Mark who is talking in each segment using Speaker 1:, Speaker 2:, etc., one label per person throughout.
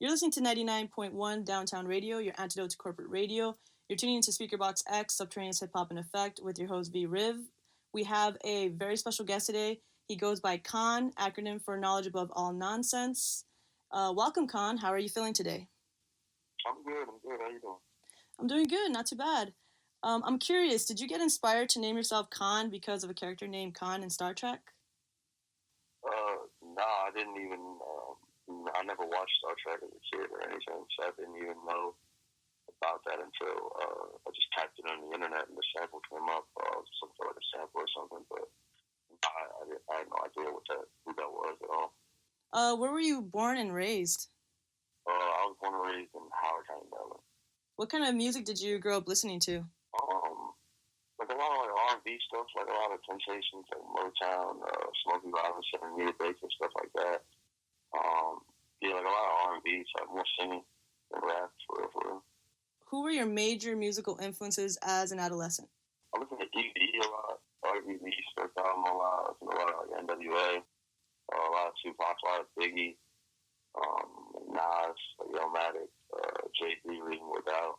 Speaker 1: You're listening to 99.1 Downtown Radio, your antidote to corporate radio. You're tuning into SpeakerBox X, Subterraneous Hip Hop in Effect, with your host V-Riv. We have a very special guest today. He goes by KAAN, acronym for Knowledge Above All Nonsense. Welcome, KAAN. How are you feeling today?
Speaker 2: I'm good. How you doing?
Speaker 1: I'm doing good, not too bad. I'm curious, did you get inspired to name yourself KAAN because of a character named Khan in Star Trek?
Speaker 2: Nah, I didn't even, I never watched Star Trek as a kid or anything, so I didn't even know about that until I just typed it on the internet and the sample came up, some sort of a sample or something, but I had no idea who that was at all.
Speaker 1: Where were you born and raised?
Speaker 2: I was born and raised in Howard County, Maryland.
Speaker 1: What kind of music did you grow up listening to?
Speaker 2: Like a lot of like R&B stuff, like a lot of Temptations, like Motown, Smokey Robinson, Nita Baker, stuff like that. Yeah, like a lot of R&B, so more singing than rap, for real.
Speaker 1: Who were your major musical influences as an adolescent?
Speaker 2: I listened to E.B. a lot, R&B, first album a lot. I listened to a lot of like NWA, a lot of Tupac, a lot of Biggie, Nas, like Illmatic, Jay-Z, Reading Without.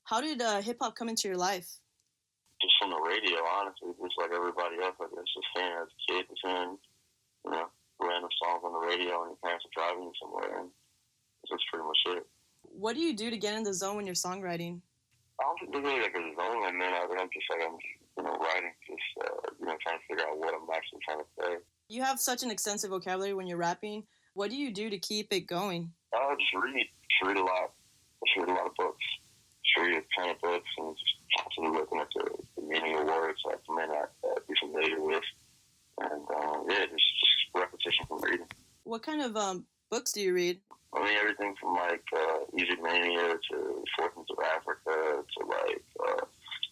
Speaker 1: How did hip-hop come into your life?
Speaker 2: Just from the radio, honestly, just like everybody else. I guess just hearing as a kid, just hearing, random songs on the radio, and your parents are driving you somewhere, and that's pretty much it.
Speaker 1: What do you do to get in the zone when you're songwriting?
Speaker 2: I don't think there's really like a zone, and then I'm just writing, just trying to figure out what I'm actually trying to say.
Speaker 1: You have such an extensive vocabulary when you're rapping. What do you do to keep it going?
Speaker 2: I just read a lot. Just read a lot of books. Just read a ton of books, and just constantly looking at the meaning of words that I may not be familiar with. And, just repetition from reading.
Speaker 1: What kind of books do you read?
Speaker 2: I mean, everything from, like, Egypt Mania to Fortunes of Africa to, like,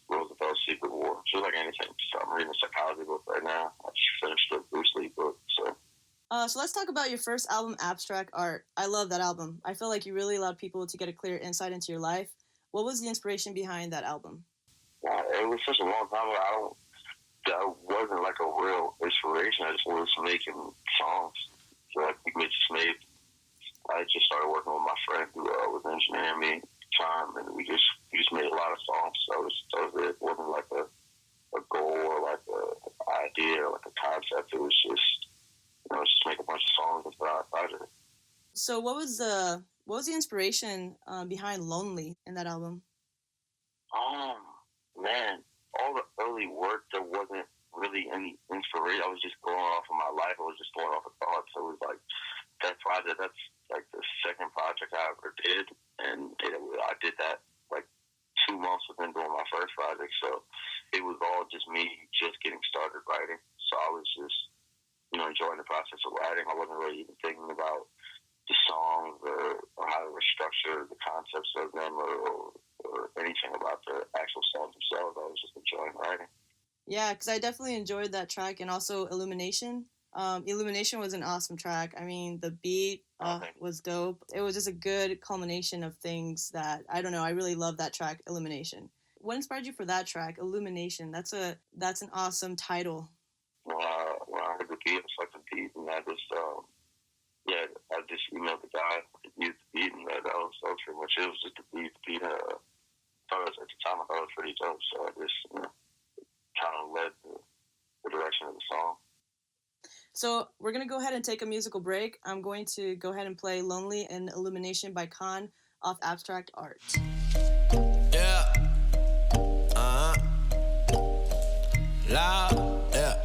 Speaker 2: Roosevelt's Secret War. Just like anything. So I'm reading a psychology book right now. I just finished a Bruce Lee book, so...
Speaker 1: So let's talk about your first album, Abstract Art. I love that album. I feel like you really allowed people to get a clear insight into your life. What was the inspiration behind that album?
Speaker 2: It was such a long time ago. That wasn't like a real inspiration. I just was making songs. So I just started working with my friend who was engineering me at the time, and we just made a lot of songs. So that was it. It wasn't like a goal or like an idea or like a concept. It was just just make a bunch of songs and put out a project.
Speaker 1: So what was the inspiration behind Lonely in that album?
Speaker 2: Man, all the early work, there wasn't really any inspiration. I was just going off of my life. I was just going off of thoughts. So it was like that project, that's like the second project I ever did. And I did that like 2 months within doing my first project. So it was all just me just getting started writing. So I was just, enjoying the process of writing. I wasn't really even thinking about the songs or how they were structured, the concepts of them, or anything about the actual songs themselves. I was just enjoying writing.
Speaker 1: Yeah, because I definitely enjoyed that track, and also Illumination. Illumination was an awesome track. I mean, the beat was dope. It was just a good culmination of things that, I don't know, I really love that track, Illumination. What inspired you for that track, Illumination? That's an awesome title.
Speaker 2: When I heard the beat, it was like the beat, and I just emailed the guy to use the beat, and that was pretty much it. It was just the beat. At the time, I thought it was pretty dope, so I just kind of led the direction of the song.
Speaker 1: So we're going to go ahead and take a musical break. I'm going to go ahead and play Lonely and Illumination by KAAN off Abstract Art.
Speaker 3: Yeah. Loud. Yeah.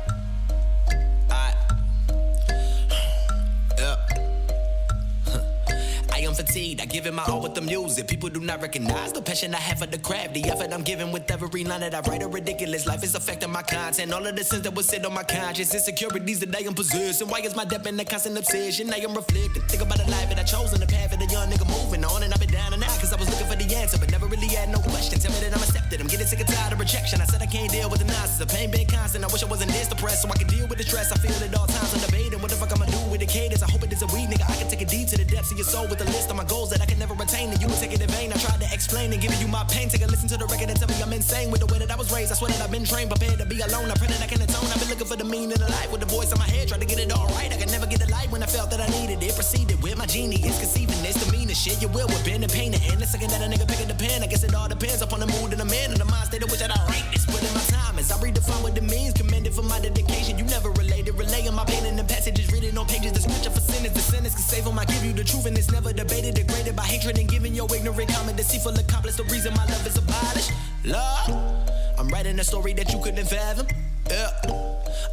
Speaker 3: Fatigued, I give it my all with the music. People do not recognize the passion I have for the craft. The effort I'm giving with every line that I write. A ridiculous life is affecting my content. All of the sins that was sit on my conscience, insecurities that I am possessing. Why is my depth in a constant obsession? I am reflecting. Think about the life that I chose and the path of the young nigga moving on. And I've been down and out cause I was looking for the answer, but never really had no question. Tell me that I'm accepted. I'm getting sick and tired of rejection. I said I can't deal with the nonsense. The pain been constant. I wish I wasn't this depressed so I could deal with the stress. I feel at all times. I'm debating what the fuck I'ma do with the cadence. I hope it is a weed nigga. I can take it deep to the depths. depths of your soul with a list of my goals that I can never attain, and you would take it in vain. I tried to explain and giving you my pain. Take a listen to the record and tell me I'm insane with the way that I was raised. I swear that I've been trained, prepared to be alone. I pray that I can atone. I've been looking for the meaning of life with the voice in my head, trying to get it all right. I could never get it light when I felt that I needed it. Proceeded with my genius, conceiving this, the meanest shit. You will with pen and paint and the second that a nigga pick up the pen. I guess it all depends upon the mood and the man and the mind state of which that I write this. Put in my time as I redefine what it means. Commended for my dedication. You never related, relaying my pain in the passages written on pages. The scripture for sinners, the sentence can save them. I give you the truth and it's never debated, degraded by hatred and giving your ignorant comment, deceitful accomplice. The reason my love is abolished. Lord, I'm writing a story that you couldn't fathom. Yeah,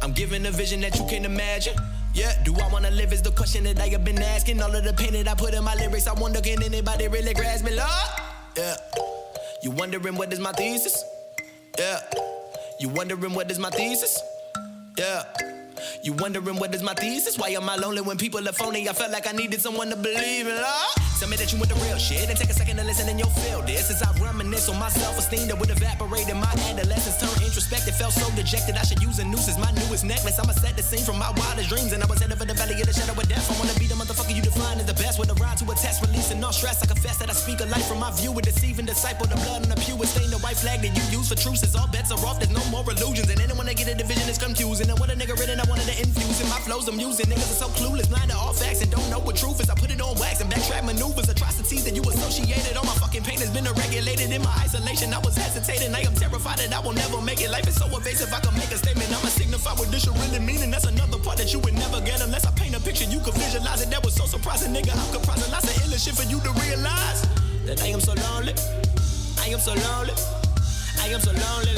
Speaker 3: I'm giving a vision that you can't imagine. Yeah, do I wanna live is the question that I have been asking. All of the pain that I put in my lyrics, I wonder can anybody really grasp me, Lord? Yeah, you wondering what is my thesis? Yeah, you wondering what is my thesis? Yeah, you wondering what is my thesis? Why am I lonely when people are phony? I felt like I needed someone to believe in, Lord. Tell me that you with the real shit and take a second to listen and you'll feel this. As I reminisce on my self-esteem that would evaporate in my adolescence. Turned introspective, felt so dejected. I should use a noose as my newest necklace. I'ma set the scene from my wildest dreams, and I was headed for the valley of the shadow of death. I wanna be the motherfucker you define as the best. With a rhyme to a test, releasing all stress. I confess that I speak a life from my view. A deceiving disciple, the blood on the pew. Stain the white flag that you use for truce. As all bets are off, there's no more illusions. And anyone that get a division is confusing. And what a nigga written, I wanted to infuse in my flows. I'm using niggas are so clueless, blind to all facts and don't know what truth is. I put it on wax and backtrack maneuvers, atrocities that you associated. All my fucking pain has been regulated in my isolation. I was hesitating, I am terrified that I will never make it. Life is so evasive, I can make a statement. I'ma signify what this should really mean, and that's another part that you would never get unless I paint a picture. You could visualize it. That was so surprising, nigga. I'm comprising lots of ill shit for you to realize that I am so lonely. I am so lonely. I am so lonely,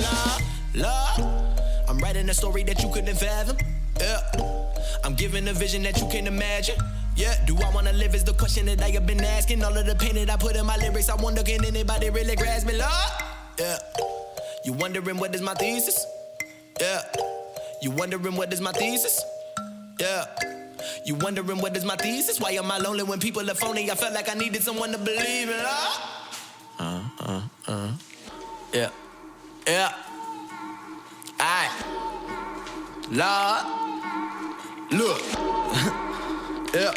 Speaker 3: Lord. I'm writing a story that you couldn't fathom. Yeah, I'm giving a vision that you can't imagine. Yeah, do I wanna live is the question that I have been asking. All of the pain that I put in my lyrics, I wonder can anybody really grasp me, Lord? Yeah, you wondering what is my thesis? Yeah, you wondering what is my thesis? Yeah, you wondering what is my thesis? Why am I lonely when people are phony? I felt like I needed someone to believe in, Lord. Yeah, yeah. Alright, Lord, look. Yeah.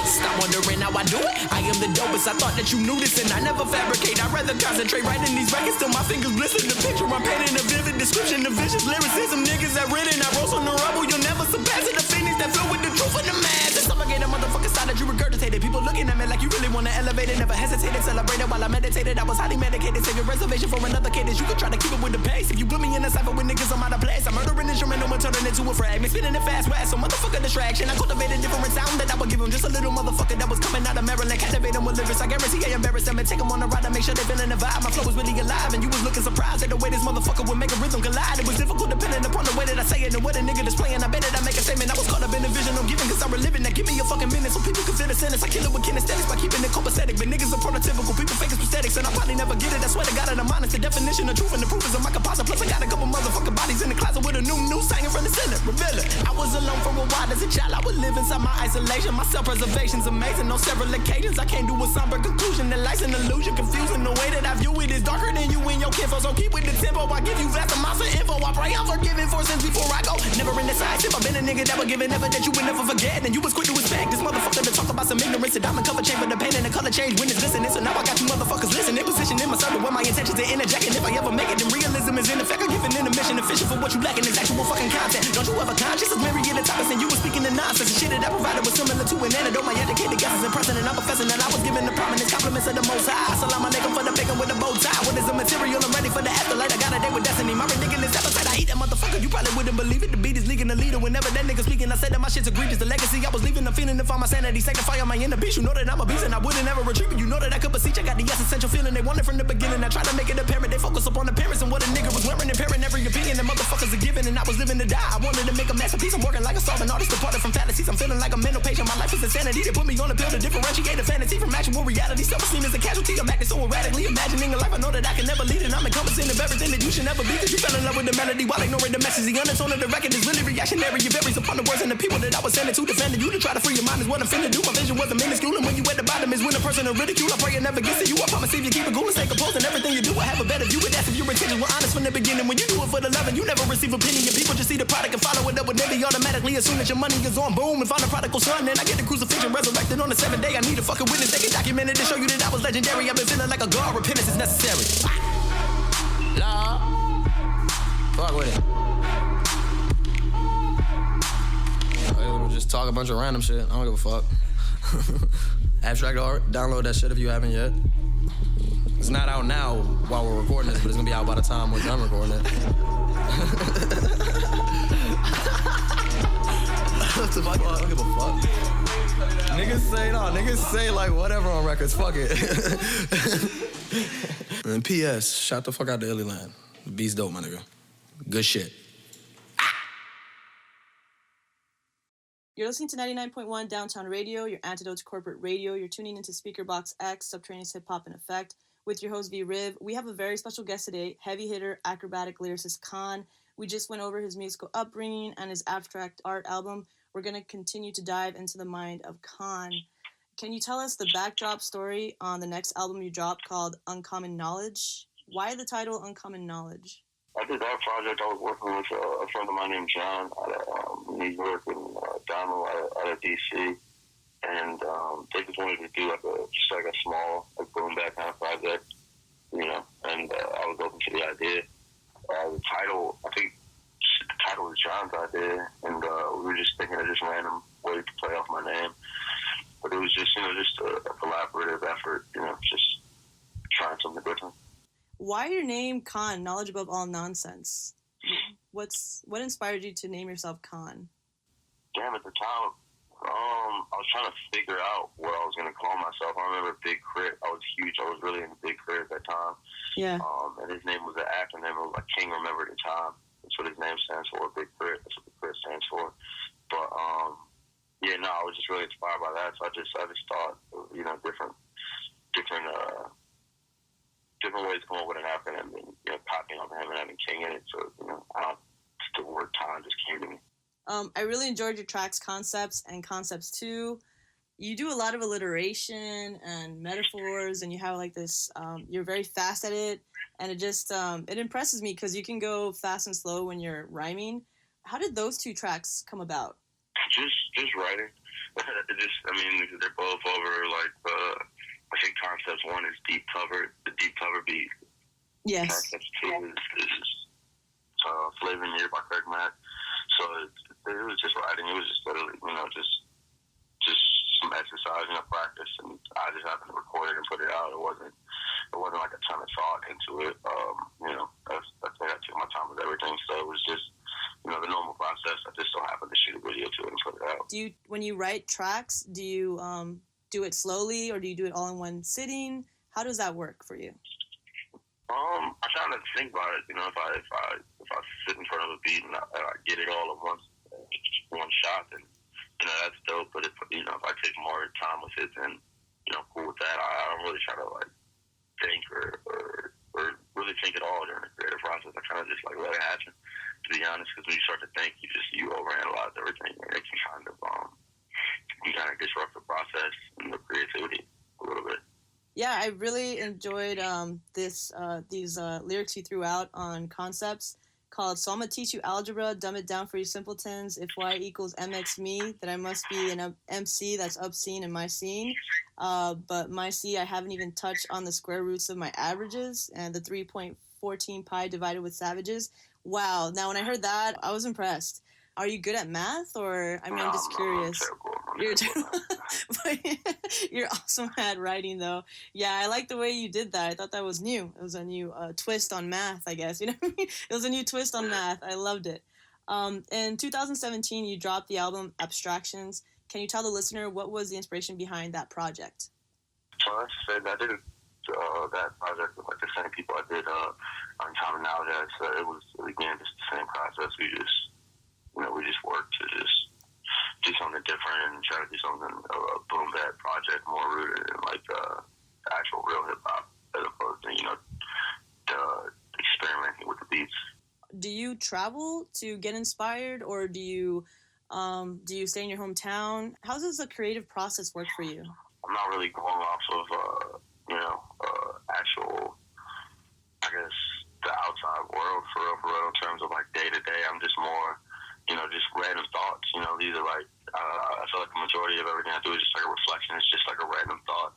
Speaker 3: Stop wondering how I do it. I am the dopest. I thought that you knew this, and I never fabricate. I'd rather concentrate writing these records till my fingers glisten. The picture I'm painting, a vivid description of vicious lyricism. Niggas that written, I rose on the rubble. You'll never surpass it. The Phoenix that filled with the truth of the masses. Suffocate a motherfucking side that you regurgitated. People looking at me like you really wanna elevate it. Never hesitated, celebrated while I meditated. I was highly medicated. Take a reservation for another cadence. You could try to keep up with the pace. If you put me in a cypher with niggas, I'm out of place. I'm murdering instrumental and turning into a fragment. Spinning it fast west, so motherfucker distraction. I cultivated different sound that I would give them. Just a little motherfucker that was coming out of Maryland. Captivate them with lyrics. I guarantee I embarrass them and take them on a ride to make sure they feeling the vibe. My flow was really alive, and you was looking surprised at the way this motherfucker would make a rhythm collide. It was difficult depending upon the way that I say it and what a nigga displaying. I bet that I make a statement. I was caught up in the vision I'm giving, cause I reliving that. Give me a fucking minute so people can feel the sentence. I kill it with kinesthetics by keeping it copacetic. But niggas are prototypical, people fake as prosthetics, and I probably never get it. I swear to God, I'm honest. The definition of truth and the proof is a my composite. Plus I got a couple motherfucking bodies in the closet with a new hanging from the ceiling. Reveal it. I was alone for a while as a child. I would live inside my isolation. My self-preservation's amazing. On several occasions, I can't do a somber conclusion. The life's an illusion, confusing. The way that I view it is darker than you and your kinfolk. So keep with the tempo. I give you vast amounts of info. I pray I'm forgiven for sins before I go. Never in the side tip. I've been a nigga that would give it, never that you would never forget. And you was quick to respect this motherfucker to talk about some ignorance. The diamond cover chamber, the pain and the color change when it's listening. So now I got you motherfuckers listening. Position in my circle where my intentions to interject. And if I ever make it, then realism is in effect. I'm giving in a mission efficient for what you lacking is actual fucking content. Don't you ever conscious of myriad of topics and you were speaking the nonsense. The shit that I provided was similar to an antidote. My educated guesses and person, and I'm professing that I was given the prominence, compliments of the most high. Salam alaikum for the bacon with the bow tie. What is the material? I'm ready for the afterlife. I got a day with destiny. My ridiculous appetite. I eat that motherfucker. You probably wouldn't believe it. The beat is leaking the leader. Whenever that nigga speaking, I said that my shit's egregious. The legacy I was leaving, I'm feeling to find my sanity. Sanctify my inner beast. You know that I'm a beast and I wouldn't ever retreat. But you know that I could beseech. I got the essential feeling they wanted from the beginning. I try to make it apparent. They focus upon appearance and what a nigga was wearing. Impairing every opinion. The motherfuckers are giving and I was living to die. I wanted to make a masterpiece. I'm working like a solvent artist. Departed from fantasies. I'm feeling like a mental patient. My life is insanity. They put me on a pill to differentiate the fantasy from actual reality. Self-esteem is a casualty. I'm acting so erratically. Imagining a life I know that I can never lead. And I'm encompassing of everything that you should never be. Cause you fell in love with the melody while ignoring the message. The undertone of the record is really reactionary. It varies upon the words and the people that I was sending to. Defending you to try to free your mind is what I'm finna do. My vision was a minute minuscule, and when you at the bottom is when the person will ridicule. I pray it never gets to you. I promise if you keep it cool and stay composed, and everything you do will have a better view. And that's if your intentions were honest from the beginning. When you do it for the love, and you never receive a penny, and people just see the product and follow it up with never automatically assume that your money is on boom and find a prodigal son. Then I get the crucifixion resurrected on the 7th day. I need a fucking witness. They can document it to show you that I was legendary. I've been feeling like a god. Repentance is necessary. Lord, fuck with it. We'll just talk a bunch of random shit. I don't give a fuck. Abstract art. Download that shit if you haven't yet. It's not out now while we're recording this, but it's gonna be out by the time we're done recording it. What the fuck? I don't give a fuck. Niggas say like whatever on records. Fuck it. And P.S. Shout the fuck out to Illyland. The beat's dope, my nigga. Good shit.
Speaker 1: You're listening to 99.1 Downtown Radio, your antidote to corporate radio. You're tuning into SpeakerBox X, subterraneous hip-hop in effect, with your host V-Riv. We have a very special guest today, heavy hitter, acrobatic lyricist K.A.A.N. We just went over his musical upbringing and his abstract art album. We're going to continue to dive into the mind of K.A.A.N. Can you tell us the backdrop story on the next album you dropped called Uncommon Knowledge? Why the title Uncommon Knowledge?
Speaker 2: I did that project. I was working with a friend of mine named John out of New York and Donald out of DC, and they just wanted to do like a small BoomBats kind of project, you know. And I was open to the idea. The title, I think, the title was John's idea, and we were just thinking of just random ways to play off my name. But it was just, you know, just a collaborative effort, you know, just trying something different.
Speaker 1: Why your name K.A.A.N, knowledge above all nonsense? What inspired you to name yourself K.A.A.N?
Speaker 2: Damn, at the time, I was trying to figure out what I was going to call myself. I remember Big Crit. I was huge. I was really into Big Crit at that time.
Speaker 1: Yeah.
Speaker 2: And his name was an acronym. It was like King Remembered in Time. That's what his name stands for, Big Crit. That's what the Crit stands for. But, yeah, no, I was just really inspired by that. So I just thought, you know, different ways to come up with an acronym, and, you know, copying off him and having King in it. So, you know, the word time just came to me.
Speaker 1: I really enjoyed your tracks Concepts and Concepts 2. You do a lot of alliteration and metaphors, and you have like this, you're very fast at it, and it just, it impresses me because you can go fast and slow when you're rhyming. How did those two tracks come about?
Speaker 2: Just writing. They're both over, like, I think Concepts 1 is the deep cover beat.
Speaker 1: Yes.
Speaker 2: Concepts 2 is Flavor in Year by Craig Mack. So it was just writing. It was just literally, you know, just some exercise, you know, practice, and I just happened to record it and put it out. It wasn't like a ton of thought into it. You know, that's I took my time with everything. So it was just, you know, the normal process. I just so happened to shoot a video to it and put it out.
Speaker 1: When you write tracks, do you do it slowly, or do you do it all in one sitting? How does that work for you?
Speaker 2: I try to think about it. You know, if I sit in front of a beat and I get it all at once, one shot, then, you know, that's dope. But if I take more time with it, then, you know, cool with that. I don't really try to like think or really think at all during the creative process. I kind of just like let it happen. To be honest, because when you start to think, you overanalyze everything, and it can kind of disrupt the process and the creativity a little bit.
Speaker 1: Yeah, I really enjoyed these lyrics you threw out on Concepts called "So I'm gonna teach you algebra, dumb it down for you simpletons. If y equals mx me, then I must be an MC that's obscene in my scene. But my C, I haven't even touched on the square roots of my averages and the 3.14 pi divided with savages." Wow. Now, when I heard that, I was impressed. Are you good at math, or I'm just curious?
Speaker 2: I'm terrible.
Speaker 1: You're awesome at writing, though. Yeah, I like the way you did that. I thought that was new. It was a new twist on math, I guess. You know what I mean? It was a new twist on math. I loved it. In 2017, you dropped the album Abstractions. Can you tell the listener what was the inspiration behind that project?
Speaker 2: So I said I did that project with like the same people I did Uncommon Knowledge. So it was, again, just the same process. We just worked to just do something different and try to do something, a BoomBats project more rooted in like actual real hip hop as opposed to, you know, experimenting with the beats.
Speaker 1: Do you travel to get inspired, or do you Do you stay in your hometown? How does the creative process work for you?
Speaker 2: I'm not really going off of, actual, I guess, the outside world for real, in terms of like day to day. I'm just more, just random thoughts. These are like, I feel like the majority of everything I do is just like a reflection. It's just like a random thought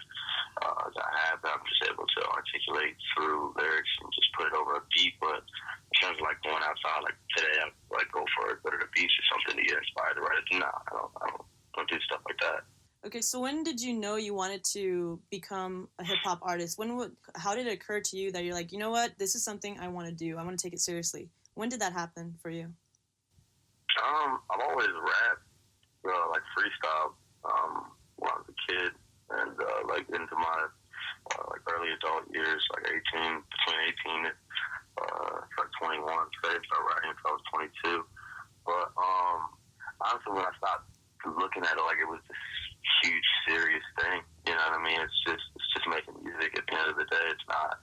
Speaker 2: that I have that I'm just able to articulate through lyrics and just put it over a beat. But in terms of like going outside, like today, I like go for a bit of the beach or something to get inspired to write it. No, I don't do stuff like that.
Speaker 1: Okay, so when did you know you wanted to become a hip-hop artist? How did it occur to you that you're like, you know what, this is something I want to do. I want to take it seriously. When did that happen for you?
Speaker 2: I've always rapped, like freestyle, when I was a kid, and like into my like early adult years, like between 18 and like 21. Today I started writing until I was 22. But honestly, when I stopped looking at it like it was this huge serious thing, you know what I mean? It's just making music. At the end of the day, it's not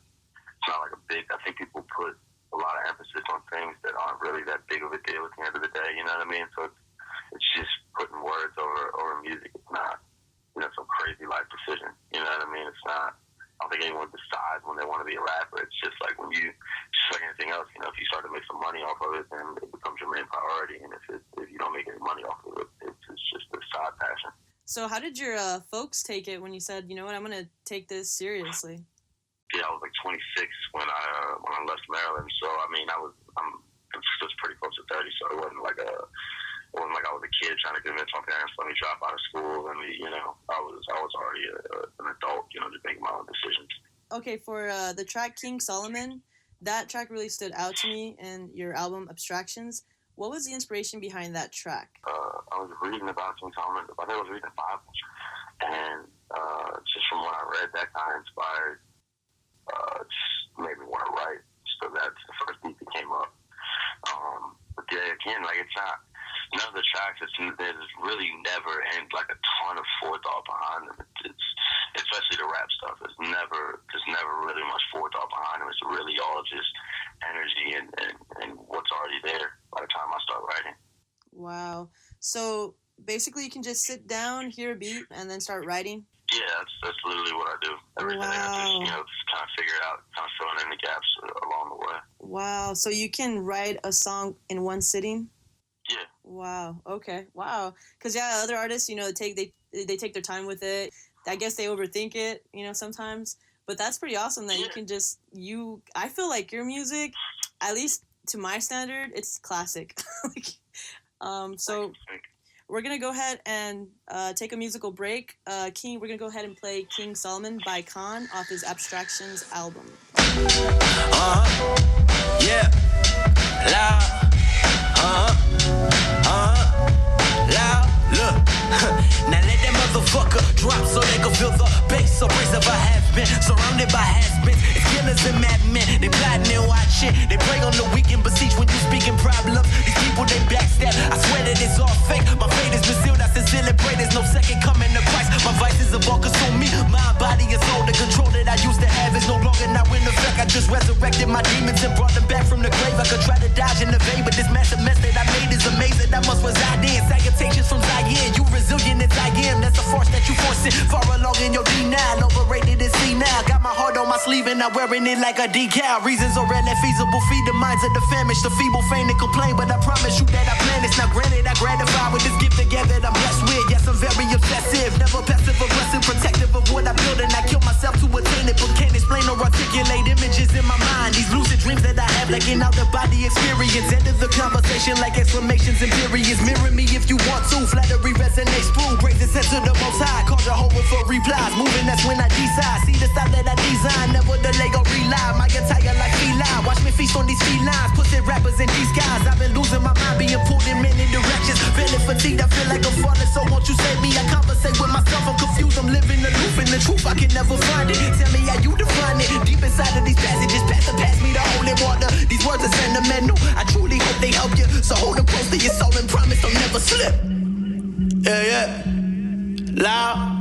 Speaker 2: like a big. I think people put a lot of emphasis on things that aren't really that big of a deal at the end of the day. You know what I mean? So it's just putting words over music. It's not some crazy life decision. You know what I mean? It's not. I don't think anyone decides when they want to be a rapper. It's just like just like anything else. If you start to make some money off of it, then it becomes your main priority. And if you don't make any money off of it, it's just a side passion. So
Speaker 1: how did your folks take it when you said, you know what, I'm going to take this seriously?
Speaker 2: Yeah, I was like 26 when I left Maryland. So I mean, I'm pretty close to 30. So it wasn't like I was a kid trying to convince my parents to let me drop out of school. I mean, I was already an adult, just making my own decisions. Okay, for
Speaker 1: the track King Solomon, that track really stood out to me in your album Abstractions. What was the inspiration behind that track?
Speaker 2: I was reading about King Solomon. I think I was reading the Bible, and just from what I read, that kind of inspired, just made me want to write. So that's the first beat that came up. But yeah, again, like it's not. None of the tracks, there's really never like a ton of forethought behind them. It's especially the rap stuff. There's never really much forethought behind them. It's really all just energy and what's already there by the time I start writing.
Speaker 1: Wow. So basically, you can just sit down, hear a beat, and then start writing.
Speaker 2: Yeah, that's literally what I do every day. I just kind of figure it out, kind of filling in the gaps along the way.
Speaker 1: Wow. So you can write a song in one sitting?
Speaker 2: Yeah.
Speaker 1: Wow. Okay. Wow. Because other artists, they take their time with it. I guess they overthink it, sometimes. But that's pretty awesome that you can just I feel like your music, at least to my standard, it's classic. So we're gonna go ahead and take a musical break. King, we're gonna go ahead and play King Solomon by K.A.A.N off his Abstractions album.
Speaker 3: Yeah. Loud. Loud, look. Now let that motherfucker drop so they can feel the bass. So abrasive I have been surrounded by has-beens. It's killers and madmen. They plotting and watching. They pray on the weekend, beseech when you speaking problems. These people they backstab. I swear that it's all fake. My fate is concealed. I sincerely pray there's no second coming to price. My vices have all consumed me. Mind, body, and soul. The control that I used to have is no longer now in effect. I just resurrected my demons and brought them back from the grave. I could try to dodge and evade, but this massive mess that I made is amazing. I must reside in. Salutations from Zaire. You resilient as I am. That's a force that you forcing. Far along in your D9. Overrated and C now. Got my heart on my sleeve and I'm wearing it like a decal. Reasons are rarely feasible. Feed the minds of the famished. The feeble feign and complain, but I promise you that I plan this. Now granted, I gratify with this gift together that I'm blessed with. Yes, I'm very obsessive. Never passive aggressive. Protective of what I build and I kill myself to attain it. But can't explain or articulate images in my mind. These lucid dreams that I have like an out of body experience. End of the conversation like exclamations and periods. Mirror me if you want to. Flattery resonates through. Praise the sense of the most high. Call Jehovah for replies. Moving, that's when I decide. See the style that I design. Never delay or rely. My entire life feline. Watch me feast on these felines. Pussy rappers in disguise. I've been losing my mind, being pulled in many directions. Feeling fatigued, I feel like I'm falling. So won't you save me? I conversate with myself. I'm confused. I'm living aloof in the truth. I can never find it. Tell me how you define it. Deep inside of these passages, pass me the holy water. These words are sentimental. I truly hope they help you. So hold them close to your soul and promise they'll never slip. Yeah. Loud.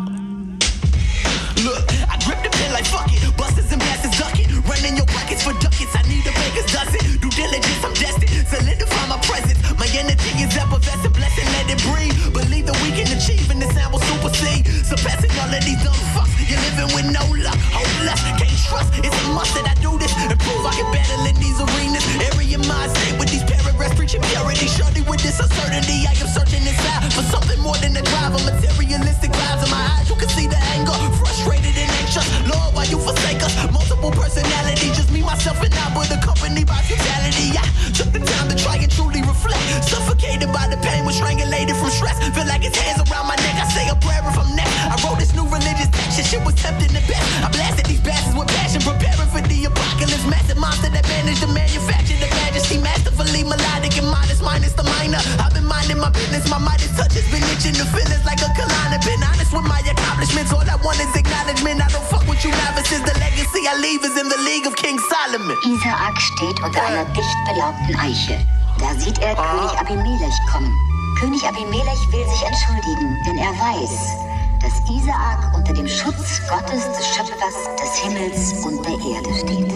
Speaker 3: Look, I grip the pen like fuck it. Busters and blasters duck it. Running your pockets for ducats. I need a baker's dozen. Due diligence, I'm destined. Solidify my presence. presence. My energy is effervescent, blessing, let it breathe. Believe that we can achieve and the sound will supersede. Surpassing all of these dumb fucks. You're living with no luck, hopeless, can't trust. It's a must that I do this and prove I can battle in these arenas. Area mind state with these paragraphs preaching purity. Shorty with this uncertainty, I am searching inside for something more than a drive. A materialistic vibes in my eyes, you can see the anger. Frustrated and anxious, Lord, why you forsake us? Multiple personalities, just me, myself, and I, but accompanied by futility. I took the time to try and truly reflect. Suffocated by the pain, was strangulated from stress. Feel like his hands around my neck, I say a prayer if I'm next. I wrote this new religious text, shit was tempting the best. I blasted these bastards with passion, preparing for the apocalypse. Massive monster that managed to manufacture the majesty. Masterfully melodic and modest, minus the minor. I've been minding my business, my Midas touch has been itching to feelings like a K.A.A.N. Been honest with my accomplishments, all I want is acknowledgement. I don't fuck with you novices, the legacy I leave is in the league of King Solomon.
Speaker 4: Isaak steht unter einer dicht belaubten Eiche. Da sieht er König Abimelech kommen. König Abimelech will sich entschuldigen, denn er weiß, dass Isaak unter dem Schutz Gottes des Schöpfers des Himmels und der Erde steht.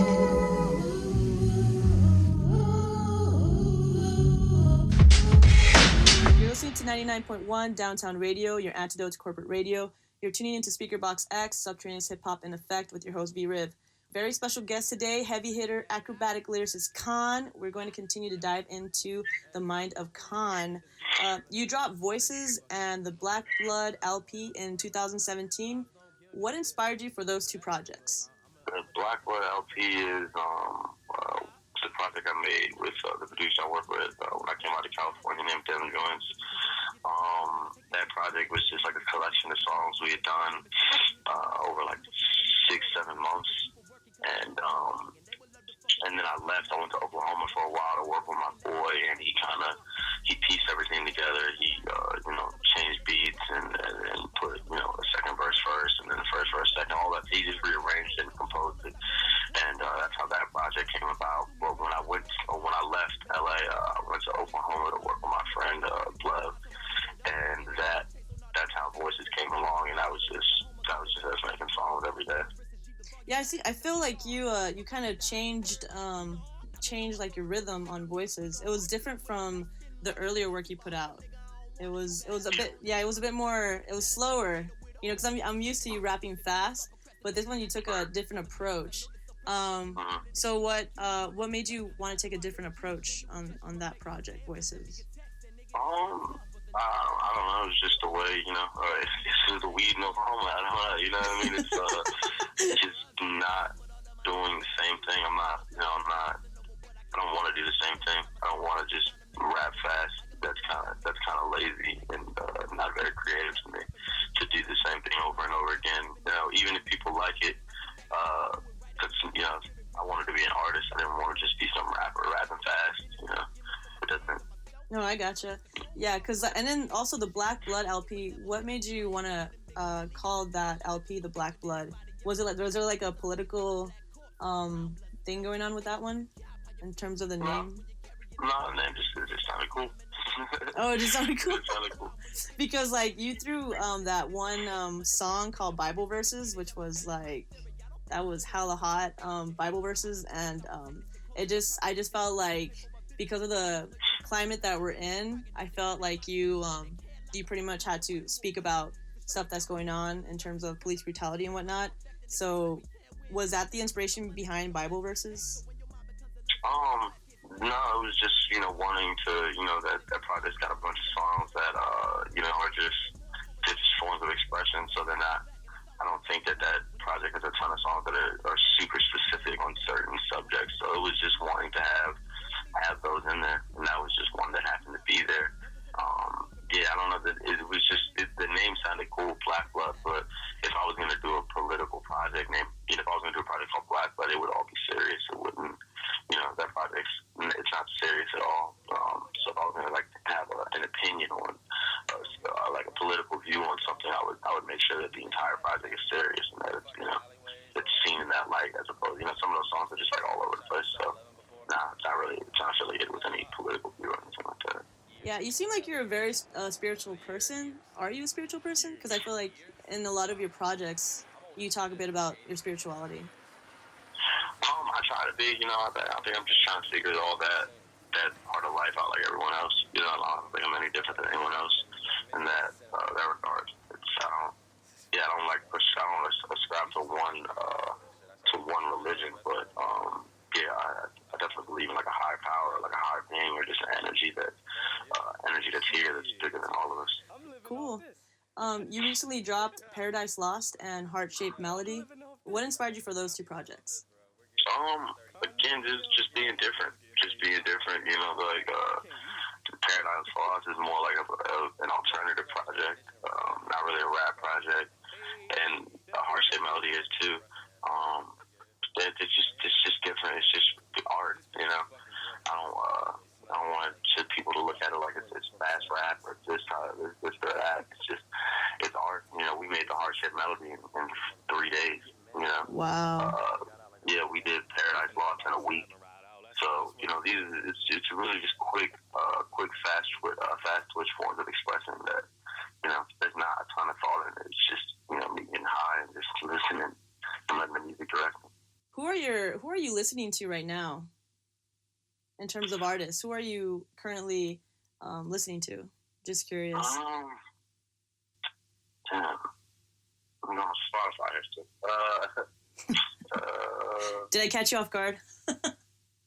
Speaker 1: You're listening to 99.1 Downtown Radio, your antidote to corporate radio. You're tuning into SpeakerBox X, subterraneous hip-hop in effect with your host V-Riv. Very special guest today, heavy hitter, acrobatic lyricist K.A.A.N. We're going to continue to dive into the mind of K.A.A.N. You dropped Voices and the Black Blood LP in 2017. What inspired you for those two projects?
Speaker 2: The Black Blood LP is the project I made with the producer I work with when I came out of California named Devin Jones. That project was just like a collection of songs we had done over like 6-7 months. And then I left. I went to Oklahoma for a while to work with my boy, and he pieced everything together. He changed beats and put a second verse first, and then the first verse second. All that, he just rearranged and composed it, and that's how that project came about. But when I left LA, I went to Oklahoma to work with my friend Blev, and that's how Voices came along, and that was just us making songs every day.
Speaker 1: Yeah, I feel like you kind of changed like your rhythm on Voices. It was different from the earlier work you put out. It was a bit more. It was slower, because I'm used to you rapping fast, but this one you took a different approach. So what made you want to take a different approach on that project, Voices?
Speaker 2: I don't know. It was just the way, it was the weed in Oklahoma. I don't know. You know what I mean? It's just not doing the same thing. I don't want to do the same thing. I don't want to just rap fast. That's kind of lazy and not very creative to me to do the same thing over and over again. Even if people like it, because I wanted to be an artist. I didn't want to just be some rapper rapping fast. It doesn't.
Speaker 1: No, I gotcha. Yeah, and then also the Black Blood LP. What made you want to call that LP the Black Blood? Was there like a political thing going on with that one in terms of the name?
Speaker 2: No, the name just sounded cool.
Speaker 1: Oh, it just sounded cool.
Speaker 2: It sounded cool.
Speaker 1: Because like you threw that one song called Bible Verses, which was like that was hella hot Bible verses, and I just felt like because of the climate that we're in, I felt like you pretty much had to speak about stuff that's going on in terms of police brutality and whatnot. So was that the inspiration behind Bible verses?
Speaker 2: No, it was just, wanting to, that project's got a bunch of songs that, are just forms of expression. So then I don't think that project has a ton of songs that are super specific on certain subjects. So it was just wanting to have those in there. And that was just one that happened to be there. I don't know, that it was just, the name sounded cool, Black Blood, but if I was going to do a political project if I was going to do a project called Black Blood, it would all be serious. It wouldn't, that project's, it's not serious at all. So if I was going to have an opinion on, like a political view on something, I would make sure that the entire project is serious and that it's, it's seen in that light, as opposed, some of those songs are just all over the place. So, it's not affiliated with any political view or anything like that.
Speaker 1: Yeah, you seem like you're a very spiritual person. Are you a spiritual person? Because I feel like in a lot of your projects, you talk a bit about your spirituality.
Speaker 2: I try to be, I think I'm just trying to figure all that that part of life out like everyone else. You know, I don't think I'm any different than anyone else in that regard. I don't like push. I don't ascribe to one religion, but I definitely believe in like a higher power, like a higher being, or just an energy that's here, that's bigger than all of us.
Speaker 1: Cool. You recently dropped Paradise Lost and Heart Shaped Melody. What inspired you for those two projects?
Speaker 2: Again, just being different. You know, like Paradise Lost is more like an alternative project, not really a rap project, and Heart Shaped Melody is too. It's just different. It's just art, you know. I don't want people to look at it like it's fast rap or this or that. It's art. You know, we made the Heart Shaped Melody in 3 days. You know.
Speaker 1: Wow.
Speaker 2: We did Paradise Lost in a week. So you know, it's really just quick, fast twitch forms of expressing that. You know, there's not a ton of thought in it. It's just, you know, me getting high and just listening and letting the music direct me.
Speaker 1: Who are you listening to right now? In terms of artists, who are you currently listening to? Just curious.
Speaker 2: I'm on Spotify.
Speaker 1: Did I catch you off guard?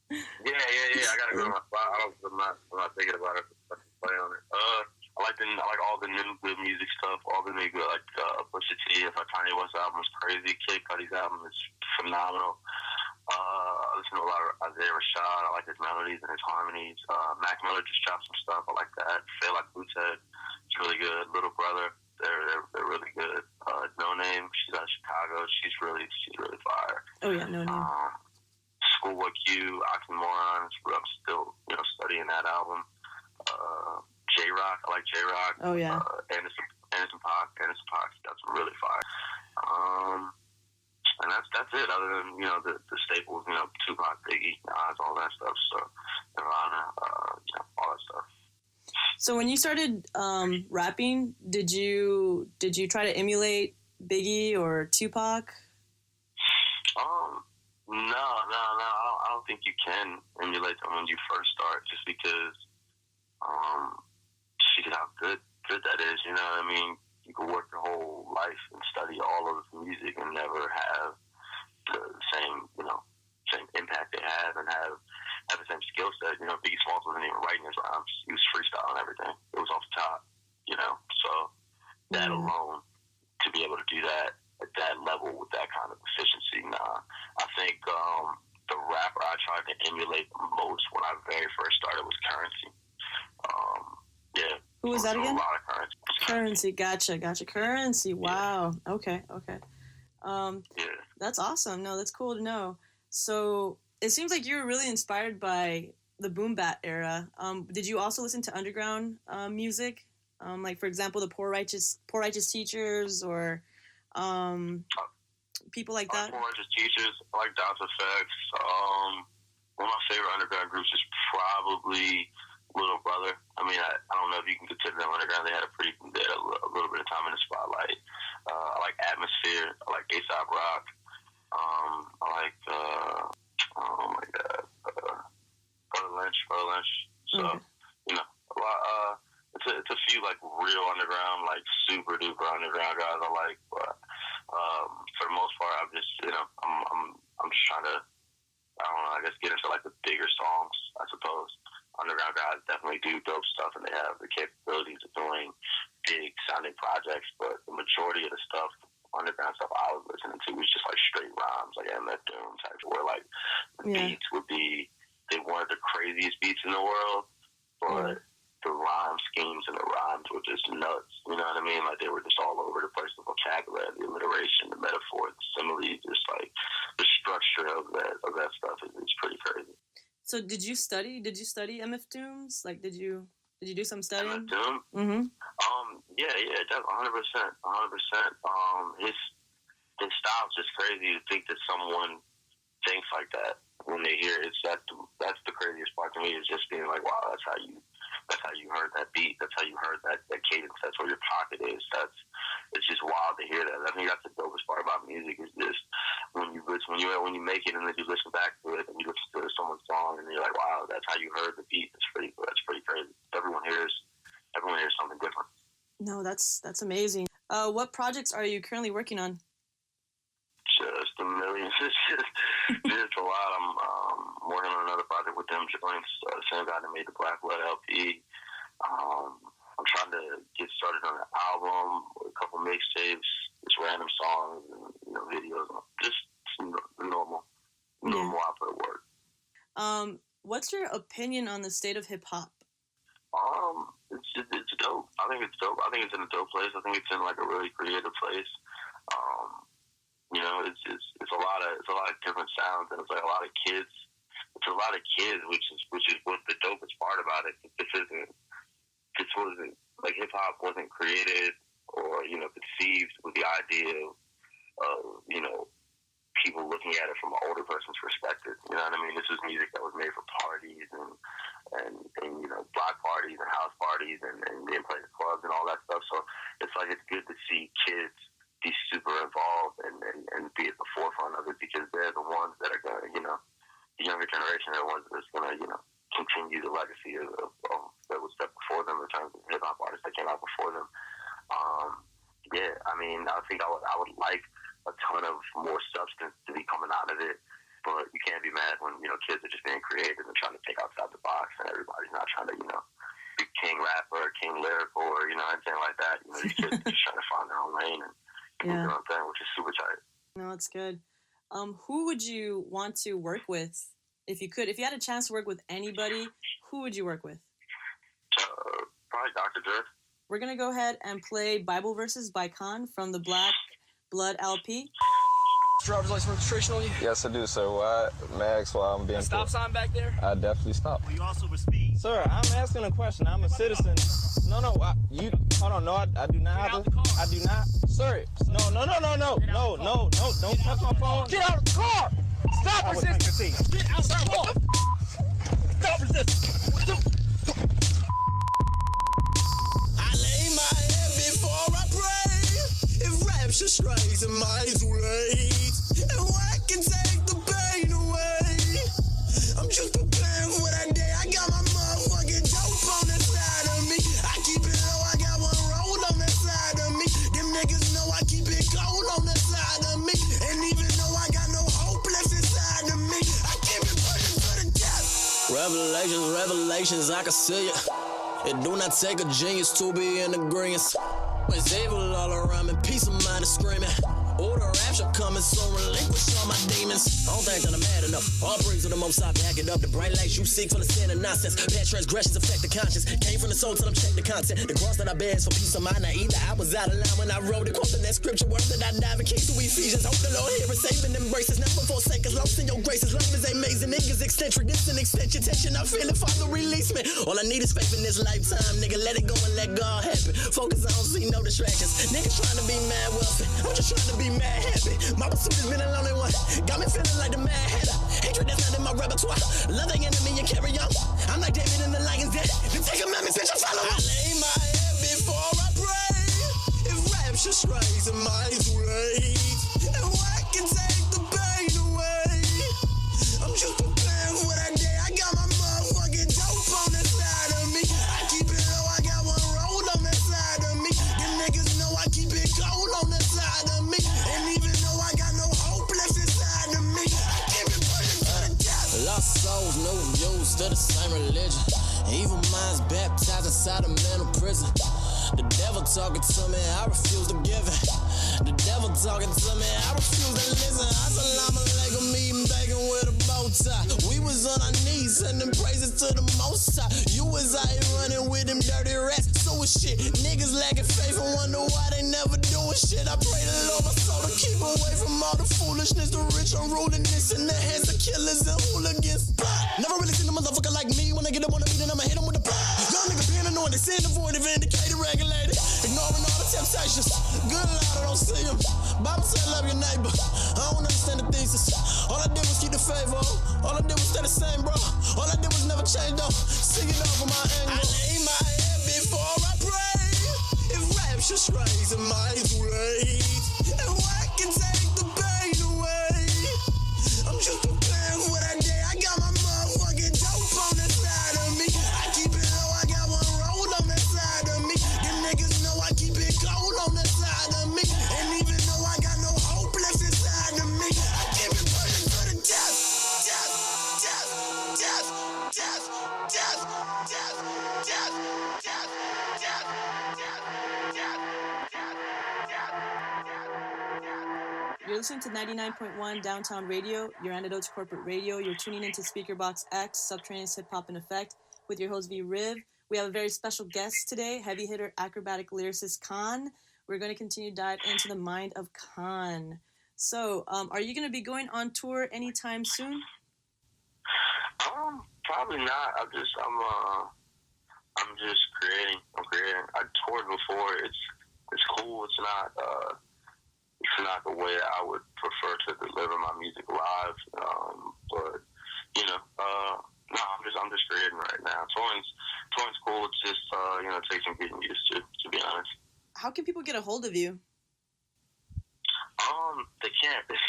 Speaker 2: Yeah. I gotta go to my spot. I'm not thinking about it. I can play on it. I like all the new good music stuff. All the new good, like Pusha T. Kanye West album is crazy. Kid Cudi's album is phenomenal. I listen to a lot of Isaiah Rashad. I like his melodies and his harmonies. Mac Miller just dropped some stuff. I like that. Feel Like Boots Head. It's really good. Little Brother. They're really good. No Name. She's out of Chicago. She's really fire.
Speaker 1: Oh yeah, No Name.
Speaker 2: Schoolboy Q, Oxymoron. I'm still, you know, studying that album. J-Rock. I like J-Rock.
Speaker 1: Oh yeah.
Speaker 2: Anderson .Paak. That's really fire. And that's it. Other than, you know, the staples, you know, Tupac, Biggie, Nas, all that stuff. So Nirvana, you know, all that stuff.
Speaker 1: So when you started rapping, did you try to emulate Biggie or Tupac?
Speaker 2: No. I don't think you can emulate them when you first start, just because see how good that is. You know what I mean? You can work your whole life and study all of the music and never have the same impact they have and have the same skill set. You know, Biggie Smalls wasn't even writing his rhymes; he was freestyling everything. It was off the top. You know, so that alone, to be able to do that at that level with that kind of efficiency, I think the rapper I tried to emulate the most when I very first started was Currency.
Speaker 1: Who was that again?
Speaker 2: A lot of
Speaker 1: Currency. Gotcha. Currency. Wow. Yeah. Okay. That's awesome. No, that's cool to know. So it seems like you were really inspired by the BoomBat era. Did you also listen to underground music? Like, for example, the Poor Righteous Teachers or people like that?
Speaker 2: Poor Righteous Teachers, I like Dance Effects. One of my favorite underground groups is probably Little Brother. I mean, I don't know if you can consider them underground. They had a little bit of time in the spotlight. I like Atmosphere. I like A$AP Rock. I like, oh my God, Brother Lynch. So, you know, a lot, it's a few like real underground, like super duper underground guys I like, but for the most part, I'm just, you know, I'm just trying to, I don't know, I guess get into like the bigger songs, I suppose. Underground guys definitely do dope stuff, and they have the capabilities of doing big sounding projects, but the majority of the stuff, underground stuff I was listening to was just like straight rhymes, like MF Doom type, where like the beats would be, they weren't the craziest beats in the world, but the rhyme schemes and the rhymes were just nuts. You know what I mean? Like they were just all over the place. The vocabulary, the alliteration, the metaphor, the simile, just like the structure of that stuff is pretty crazy.
Speaker 1: So did you study MF Doom's? Like, did you do some studying?
Speaker 2: MF Doom?
Speaker 1: Mm-hmm.
Speaker 2: Yeah, that's 100%. 100%. His style's just crazy to think that someone thinks like that when they hear it. That's the craziest part to me, is just being like, wow, that's how you heard that beat. That's how you heard that cadence. That's where your pocket is. It's just wild to hear that. I think that's the dopest part about music, is just when you make it and then you listen back to it and you listen to someone's song and you're like, wow, that's how you heard the beat. That's pretty crazy. Everyone hears something different.
Speaker 1: No, that's amazing. What projects are you currently working on?
Speaker 2: Just a million. Just a lot. I'm working on another project with them joints. The same guy that made the Black Blood LP. I'm trying to get started on an album, a couple mixtapes, just random songs, and videos. Just normal output work.
Speaker 1: What's your opinion on the state of hip hop?
Speaker 2: It's dope. I think it's dope. I think it's in a dope place. I think it's in like a really creative place. It's a lot of different sounds, and it's like a lot of kids. It's a lot of kids, which is what the dopest part about it. This wasn't like hip hop wasn't created or conceived with the idea of people looking at it from an older person's perspective. You know what I mean? This was music that was made for parties and block parties and house parties and being played at clubs and all that stuff. So it's like it's good to see kids be super involved and be at the forefront of it, because they're the ones that are going to, the younger generation are the ones that's going to, continue the legacy of that was set before them in terms of hip hop artists that came out before them. I think I would like a ton of more substance to be coming out of it, but you can't be mad when kids are just being creative and trying to think outside the box, and everybody's not trying to be king rapper or king lyrical or anything like that. These kids are just trying to find their own lane and do their own thing, which is super tight. No,
Speaker 1: it's good. Who would you want to work with if you could? If you had a chance to work with anybody, who would you work with?
Speaker 2: Probably Dr. Dre.
Speaker 1: We're going to go ahead and play Bible Verses by K.A.A.N from the Black Blood LP.
Speaker 5: Driver's license registration on you?
Speaker 6: Yes, I do, sir. Why? Max, why I'm being
Speaker 5: stop sign back there?
Speaker 6: I definitely stop.
Speaker 5: Well, you also were speed.
Speaker 6: Sir, I'm asking a question. I'm a citizen. No, hold on. No, I do not have to. I do not. Sir, no. Don't touch my phone.
Speaker 5: Get out of the car! Stop resisting! Get outside! Stop resisting!
Speaker 3: I lay my head before I pray. If rapture strikes, am I too late? And what can take the pain away? I'm just preparing for that day. I got my motherfucking dope on the side of me. I keep it low, I got one roll on the side of me. Them niggas know I keep it cold on the side of me. And even though I got no hope left inside of me, I keep it pushing to the death. Revelations, I can see it. It do not take a genius to be in agreement. It's evil all around me, peace of mind is screaming. Oh, the rapture coming, so relinquish all my demons. I don't think that I'm mad enough. All praise to the most high, back it up. The bright lights you seek from the sin and nonsense. Bad transgressions affect the conscience. Came from the soul till I'm check the content. The cross that I bear is for peace of mind. Now either I was out of line when I wrote it. Quoting that scripture word that I dive in keys to Ephesians. Hope the Lord hear us, save and embrace us. Never forsake us, lost in your graces. Love is amazing, niggas eccentric. This an extension, tension. I feel it, Father, release me. All I need is faith in this lifetime, nigga. Let it go and let God happen. Focus, I don't see no distractions. Niggas trying to be mad wealthy. I'm just trying to be mad happy. My pursuit has been a lonely one. Got me feeling like the Mad Hatter. Hatred that's not in my repertoire. Love the enemy and carry on. I'm like David in the lion's den. The Ten Commandments, bitch, I follow. I lay my head before I pray. If rapture strikes, am I too late? And what can take the pain away? I'm just preparing for that day. I got my motherfucking dope on the side of me. I keep it low, I got one roll on the side of me. Them niggas know I keep it cold on the side of me. And even though I got no hope left inside of me, I keep it pushing to the death. Lost souls, no views, still the same religion. Evil minds baptized inside a mental prison. The devil talking to me, I refuse to give it. The devil talking to me, I refuse to listen. Assalamu alaikum, eating bacon with a bow tie. We was on our knees sending praises to the Most High. You was out here running with them dirty rats, so shit. Niggas lacking faith and wonder why they never doing shit. I pray the Lord my soul to keep away from all the foolishness. The rich unruly this in the hands of killers and hooligans. Never really seen a motherfucker like me. When I get up on the beat and I'ma hit him with a young nigga being annoying, they sin the void, vindicated, regulated, ignoring all the temptations. Good Lord, I don't see him. Bible said love your neighbor. I don't understand the thesis. All I did was keep the favor. All I did was stay the same, bro. All I did was never change, though. Sing it over my anger. I lay my head before I pray. If rapture strikes, am I too late? And what can take the pain away? I'm just preparing for that day. I got my motherfucking dope on the
Speaker 1: You're listening to 99.1 Downtown Radio, your antidote to corporate radio. You're tuning into SpeakerBox X, Subterraneous Hip Hop in Effect, with your host V-Riv. We have a very special guest today, heavy hitter, acrobatic lyricist K.A.A.N. We're going to continue to dive into the mind of K.A.A.N. So, are you going to be going on tour anytime soon?
Speaker 2: Probably not. I'm just creating. I'm creating. I toured before. It's cool. It's not the way I would prefer to deliver my music live. But I'm just creating right now. Touring's cool. It's just it takes some getting used to be honest.
Speaker 1: How can people get a hold of you?
Speaker 2: They can't. It's,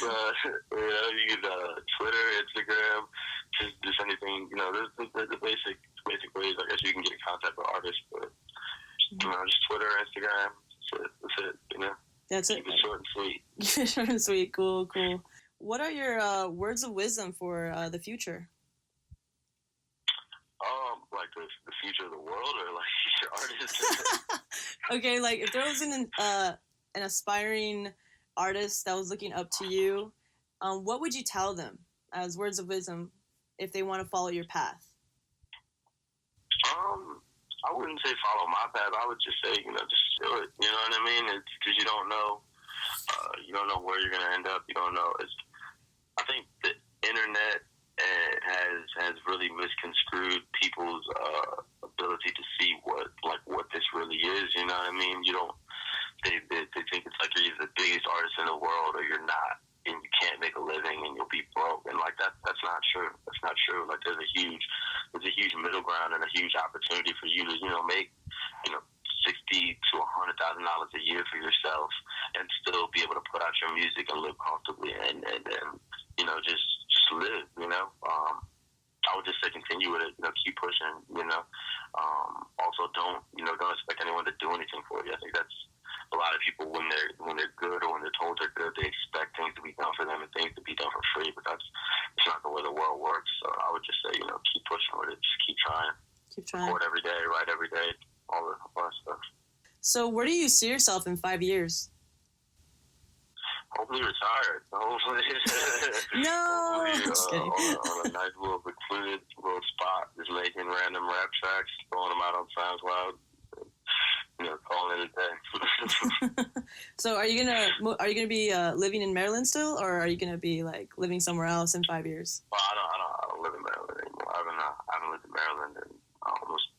Speaker 2: you can Twitter, Instagram, just anything. There's the basic ways I guess you can get in contact with artists, but just Twitter, Instagram. That's it.
Speaker 1: That's it.
Speaker 2: Keep it short and sweet.
Speaker 1: Short and sweet. Cool. What are your words of wisdom for the future?
Speaker 2: Like the future of the world, or like future artists?
Speaker 1: Okay, like if there was an aspiring artist that was looking up to you, what would you tell them as words of wisdom if they want to follow your path?
Speaker 2: I wouldn't say follow my path. I would just say, just do it. You know what I mean? It's because you don't know where you're gonna end up. You don't know. I think the internet has really misconstrued people's ability to see what this really is. You know what I mean? They think it's like you're either the biggest artist in the world or you're not, and you can't make a living and you'll be broke. And that's not true. That's not true. Like there's a huge middle ground and a huge opportunity for you to make $60,000 to $100,000 a year for yourself and still be able to put out your music and live comfortably and just live. I would just say continue with it. Keep pushing. Also don't expect anyone to do anything for you. I think that's a lot of people when they're good or when they're told they're good, they expect things to be done for them and things to be done for free. But it's not the way the world works. So I would just say keep pushing with it. Just keep trying. Record every day. Write every day. All that stuff. So
Speaker 1: where do you see yourself in 5 years?
Speaker 2: Hopefully retired. Hopefully.
Speaker 1: No. Just kidding.
Speaker 2: On a nice little secluded little spot, just making random rap tracks, throwing them out on SoundCloud. Calling it a day.
Speaker 1: So are you gonna be living in Maryland still, or are you gonna be like living somewhere else in 5 years?
Speaker 2: Well, I don't live in Maryland anymore. I haven't lived in Maryland in almost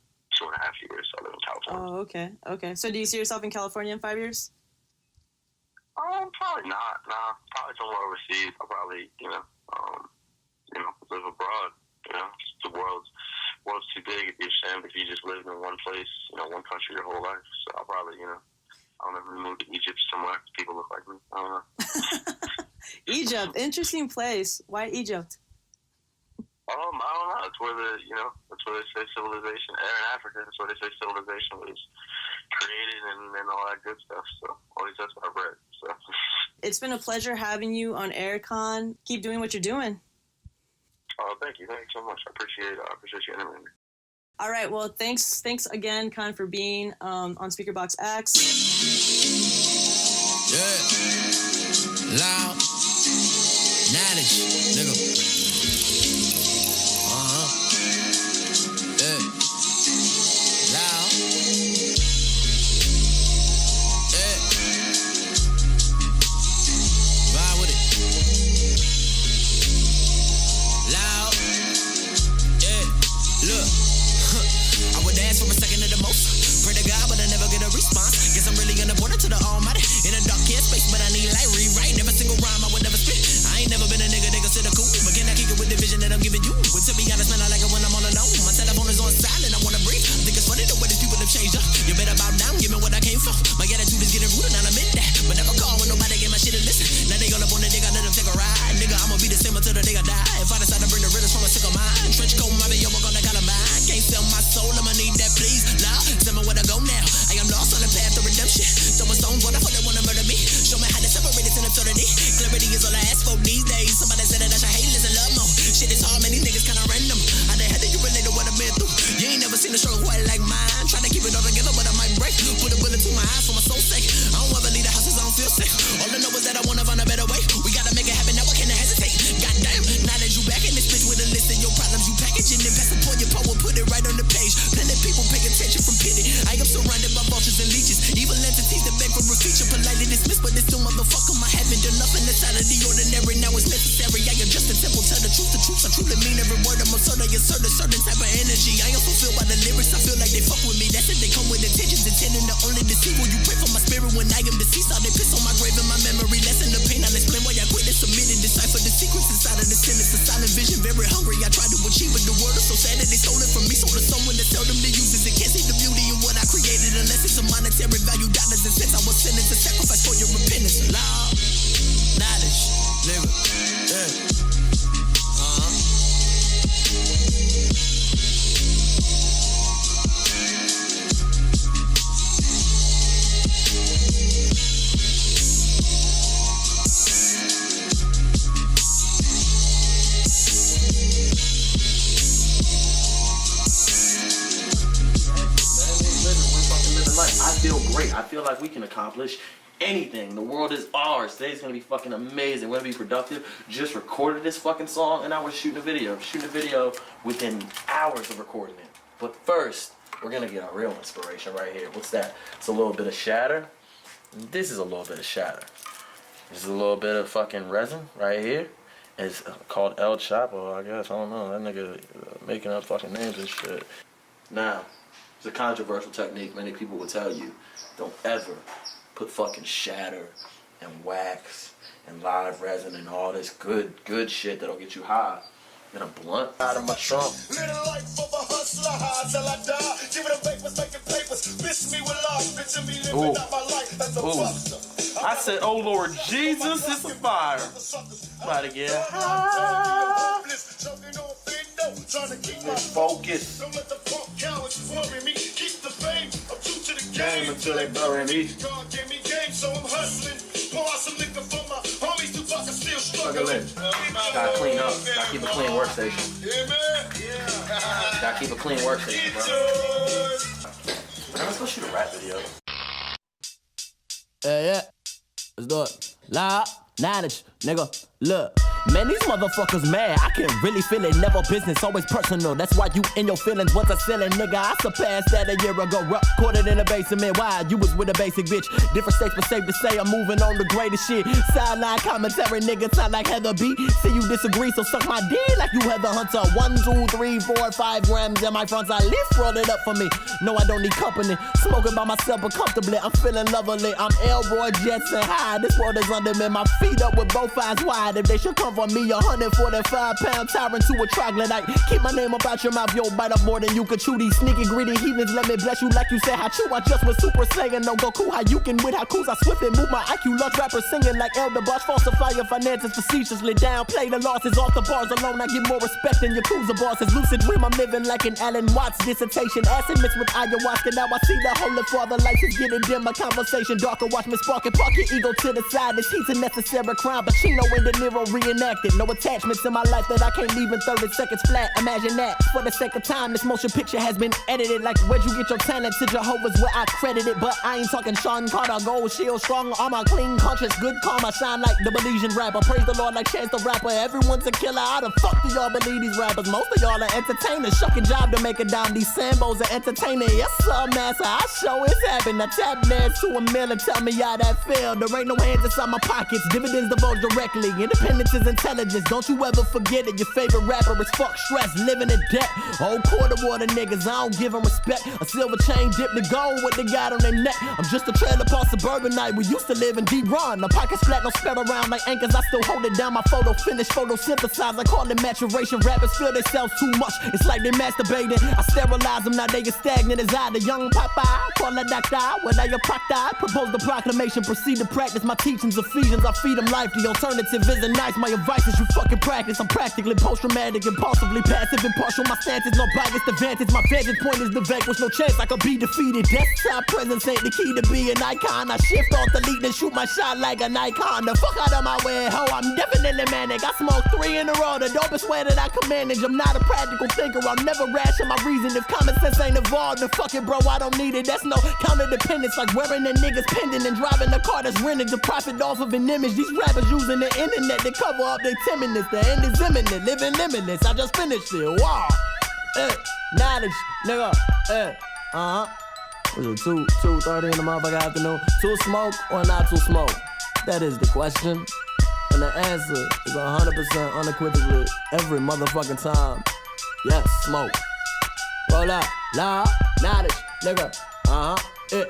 Speaker 2: 2.5 years. I live in California.
Speaker 1: Oh, okay. So do you see yourself in California in 5 years?
Speaker 2: Probably not. Nah, probably somewhere overseas. I'll probably live abroad. The world's too big. It'd be a shame if you just lived in one place, one country your whole life. So I'll probably, I'll never move to Egypt somewhere. People look like me. I don't know.
Speaker 1: Egypt, interesting place. Why Egypt?
Speaker 2: I don't know. That's where that's where they say civilization. In Africa, that's where they say civilization was created and all that good stuff. So at least that's what I've read. So
Speaker 1: it's been a pleasure having you on air, K.A.A.N. Keep doing what you're doing.
Speaker 2: Oh, thank you. Thank you so much. I appreciate you interviewing me.
Speaker 1: All right. Well, thanks again, K.A.A.N, for being on SpeakerBox X.
Speaker 3: Yeah. Loud. Knowledge, nigga. Yeah. Loud. Yeah. Ride with it. Loud. Yeah. Look. I would dance for a second at the most. Pray to God, but I never get a response. Guess I'm really gonna point it to the Almighty. In a dark space, but I need light. Rewrite every single rhyme I would never spit. I ain't never been a nigga sit a cool. But can I kick it with the vision that I'm giving you? But to be honest, man, I like it when I'm all alone. My telephone is on silent, I wanna breathe. I think it's funny the way these people have changed up. You better bow down, give me what I came for. My attitude is getting rude and I'll admit that. But never call when nobody get my shit to listen. Now they all up on the dick, I let them take a ride. Nigga, I'ma be the same until the day I die. If I decide to bring the riddles from a sick of mine. Trench coat, my video, we're gonna Columbine. Can't sell my soul, I'ma need that, please. Loud, tell me where to go now. I am lost on the path to redemption. Throwing stones, what the fuck they wanna murder me? Show me how to separate it in absurdity. Clarity is all I ask for these days. Somebody said that I should hate, listen, love more. Shit is hard, man, these niggas kinda random. How the hell do you relate to what I've been through? You ain't never seen a struggle quite like mine. Trying to keep it all together, but I might break. Put a bullet to my eyes for my soul's sake. I don't ever leave the house 'cause I don't feel safe. but it's still motherfucker. I haven't done nothing that's out of the ordinary. Now it's necessary. I adjust the tempo, tell the truth. I truly mean every word. I'm absurd. I assert a certain type of energy. I am fulfilled by the lyrics. I feel like they fuck with me. That's it. They come with intentions, intending to only deceive. Will you pray for my spirit when I am deceased? All they piss on my grave and my memory. Lessen the pain. I'll explain why I quit and submitted. Decipher the secrets inside of the sentence. A silent vision, very hungry. I try to achieve it. The world is so sad that they stole it from me. Sold to someone that tell them to use it. They can't see the beauty in what I created unless it's a monetary value. Dollars and cents. I was sentenced to sacrifice for your repentance. Law, knowledge, nigga. Yeah.
Speaker 7: I feel great. I feel like we can accomplish anything. The world is ours. Today's gonna be fucking amazing. We're gonna be productive. Just recorded this fucking song and I was shooting a video. Shooting a video within hours of recording it. But first, we're gonna get our real inspiration right here. What's that? It's a little bit of shatter. This is a little bit of shatter. This is a little bit of fucking resin right here. It's called El Chapo, I guess. I don't know. That nigga making up fucking names and shit. Now, it's a controversial technique. Many people will tell you, don't ever put fucking shatter and wax and live resin and all this good shit that'll get you high in a blunt out of my trunk.
Speaker 5: Little life of a hustler, high till I die. Give it a papers, making papers. Bitch me with lies, bitch me living out my life. That's a buster.
Speaker 7: I said, oh Lord Jesus, it's a fire. About to get high.
Speaker 5: Trying to keep my
Speaker 7: focus.
Speaker 5: Don't let the punk cowards worry me. Keep the fame. I'm true to the
Speaker 7: Game
Speaker 5: game.
Speaker 7: until they bury me.
Speaker 5: God gave me game, so I'm hustling. Pour out some liquor for my homies who fucking still struggling.
Speaker 7: Gotta clean up. Gotta keep a clean workstation.
Speaker 5: Yeah, man. Yeah.
Speaker 7: Gotta keep a clean workstation, bro. Man, let's go shoot a rap video.
Speaker 3: Yeah. Let's do it. La, knowledge, nigga. Look. Man, these motherfuckers mad. I can really feel it. Never business, always personal. That's why you in your feelings want a ceiling, nigga. I surpassed that a year ago. Recorded in the basement. Why? You was with a basic bitch. Different states, but safe to say I'm moving on the greatest shit. Sideline commentary, nigga. Sound like Heather B. See you disagree, so suck my dick like you Heather Hunter. 1, 2, 3, 4, 5 grams in my front. I lift, roll it up for me. No, I don't need company. Smoking by myself, but comfortably. I'm feeling lovely. I'm Elroy Jetson high. This world is under me. My feet up with both eyes wide. If they should come for me, 145-pound tyrant to a troglodyte. Keep my name up out your mouth, yo, bite up more than you could chew. These sneaky, greedy heathens, let me bless you like you said how true. I just was Super Saiyan, no Goku, how you can with Hakus. I swiftly move my IQ, large rappers singing like Elder Bosch. Falsify your finances facetiously, downplay the losses. Off the bars alone, I get more respect than Yakuza bosses. Lucid dream, I'm living like an Alan Watts dissertation. Acid mixed with ayahuasca, now I see the Holy Father. Lights is getting dim, my conversation darker. Watch me spark it, park your ego to the side. This heat's a necessary crime. Pacino and De Niro reenacted. No attachments in my life that I can't leave in 30 seconds flat. Imagine that. For the sake of time, this motion picture has been edited. Like where'd you get your talent? To Jehovah's where I credit it. But I ain't talking Sean Carter. Gold shield, strong armor, clean conscience, good karma. Shine like the Belizean rapper. Praise the Lord like Chance the Rapper. Everyone's a killer. How the fuck do y'all believe these rappers? Most of y'all are entertainers. Shucking job to make it down. These Sambos are entertaining. Yes sir, master. I show it's happening. I tap dance to a mill and tell me how that feel. There ain't no hands inside my pockets. Dividends divulge directly. Independence is intelligence. Don't you ever forget it. Your favorite rapper is fuck stress, living in debt. Old quarter water niggas, I don't give them respect. A silver chain dipped to gold, what they got on their neck. I'm just a trailer park suburbanite. We used to live in D-Run. My pockets flat, no spread around like anchors. I still hold it down. My photo finish, photosynthesize. I call it maturation. Rappers feel themselves too much. It's like they masturbating. I sterilize them, now they get stagnant as I. The young Popeye, call a doctor. When I a proctor, propose the proclamation. Proceed to practice my teachings. Ephesians, I feed them life. The alternative isn't nice. My advice is you fucking practice. I'm practically post-traumatic, impulsively passive, impartial. My stance is no biased advantage. My vantage point is the vanquish. No chance I could be defeated. Desktop presence ain't the key to be an icon. I shift off the lead and shoot my shot like an icon. The fuck out of my way, ho. I'm definitely manic. I smoke 3 in a row. The dopest way that I can manage. I'm not a practical thinker. I'll never ration my reason. If common sense ain't involved, then fuck it, bro. I don't need it. That's no counter dependence. Like wearing a nigga's pendant and driving a car that's rented to profit off of an image. These rappers using the internet to cover up their timidness. The end is imminent, living limitless. I just finished it. Wow. Knowledge, nigga. Was it 2:30 in the motherfucking afternoon? To smoke or not to smoke? That is the question. And the answer is 100% unequivocally every motherfucking time. Yes, smoke. Roll up, loud, knowledge, nigga. Uh-huh, it.